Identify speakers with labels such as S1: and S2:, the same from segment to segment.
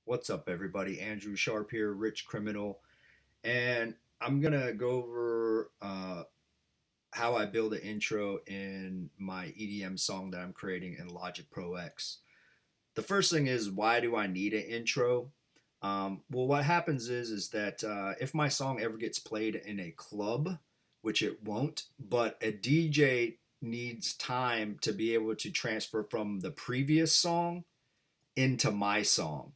S1: What's up, everybody? Andrew Sharp here, Rich Criminal, and I'm gonna go over how I build an intro in my EDM song that I'm creating in Logic Pro X. The first thing is, why do I need an intro? Well, what happens is that if my song ever gets played in a club, which it won't, but a DJ needs time to be able to transfer from the previous song into my song,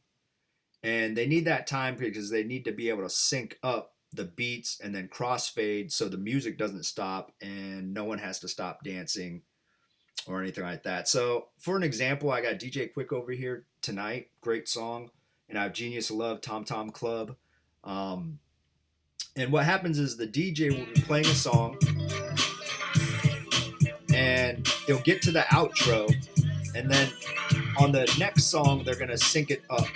S1: and they need that time because they need to be able to sync up the beats and then crossfade so the music doesn't stop and no one has to stop dancing or anything like that. So, for an example, I got DJ Quick over here tonight, great song, and I have Genius Love, Tom Tom Club. Um, and what happens is the DJ will be playing a song and they'll get to the outro, and then on the next song, they're going to sync it up.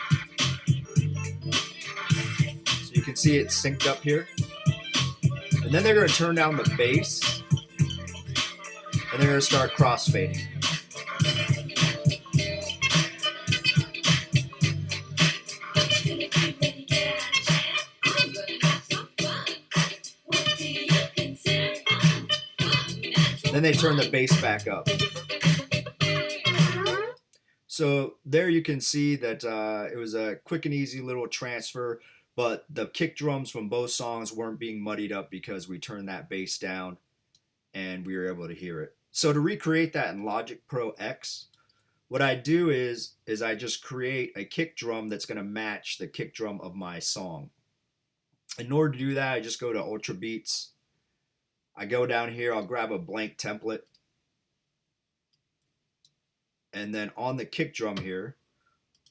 S1: So you can see it synced up here. And then they're going to turn down the bass and they're going to start crossfading. Then they turn the bass back up. So there you can see that it was a quick and easy little transfer, but the kick drums from both songs weren't being muddied up because we turned that bass down and we were able to hear it. So to recreate that in Logic Pro X, what I do is I just create a kick drum that's going to match the kick drum of my song. In order to do that, I just go to Ultra Beats. I go down here, I'll grab a blank template. And then on the kick drum here,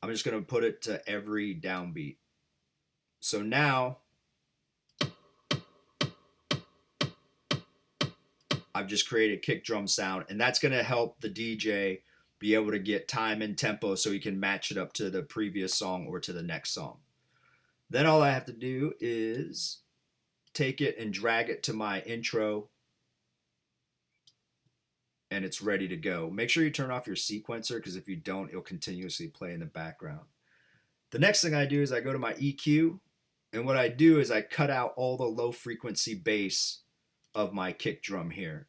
S1: I'm just going to put it to every downbeat. So now I've just created a kick drum sound, and that's going to help the DJ be able to get time and tempo so he can match it up to the previous song or to the next song. Then all I have to do is take it and drag it to my intro, and it's ready to go. Make sure you turn off your sequencer, because if you don't, it'll continuously play in the background. The next thing I do is I go to my EQ, and what I do is I cut out all the low frequency bass of my kick drum here.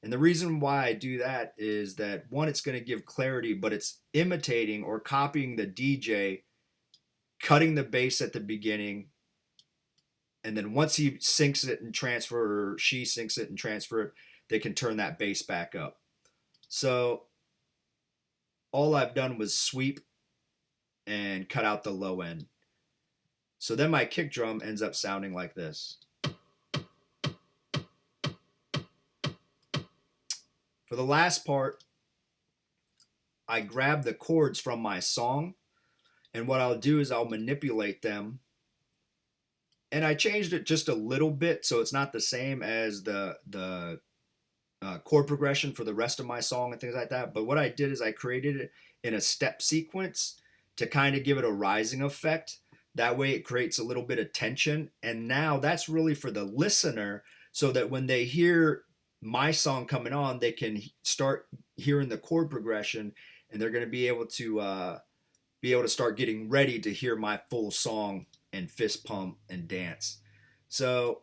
S1: And the reason why I do that is that, one, it's going to give clarity, but it's imitating or copying the DJ, cutting the bass at the beginning, and then once he syncs it and transfer, or she syncs it and transfer it, they can turn that bass back up. So all I've done was sweep and cut out the low end. So then my kick drum ends up sounding like this. For the last part, I grab the chords from my song, and what I'll do is I'll manipulate them. And I changed it just a little bit so it's not the same as the chord progression for the rest of my song and things like that. But what I did is I created it in a step sequence to kind of give it a rising effect. That way it creates a little bit of tension. And now that's really for the listener, so that when they hear my song coming on, they can start hearing the chord progression, and they're going to be able to start getting ready to hear my full song and fist pump and dance. So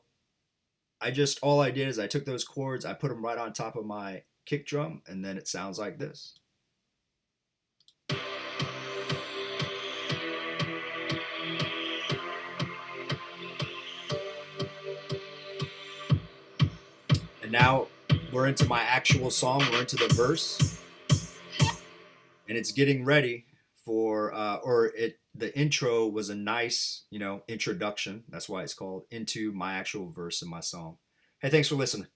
S1: all I did is I took those chords, I put them right on top of my kick drum, and then it sounds like this. And now we're into my actual song, we're into the verse, and it's getting ready for the intro was a nice, introduction. That's why it's called, into my actual verse in my song. Hey, thanks for listening.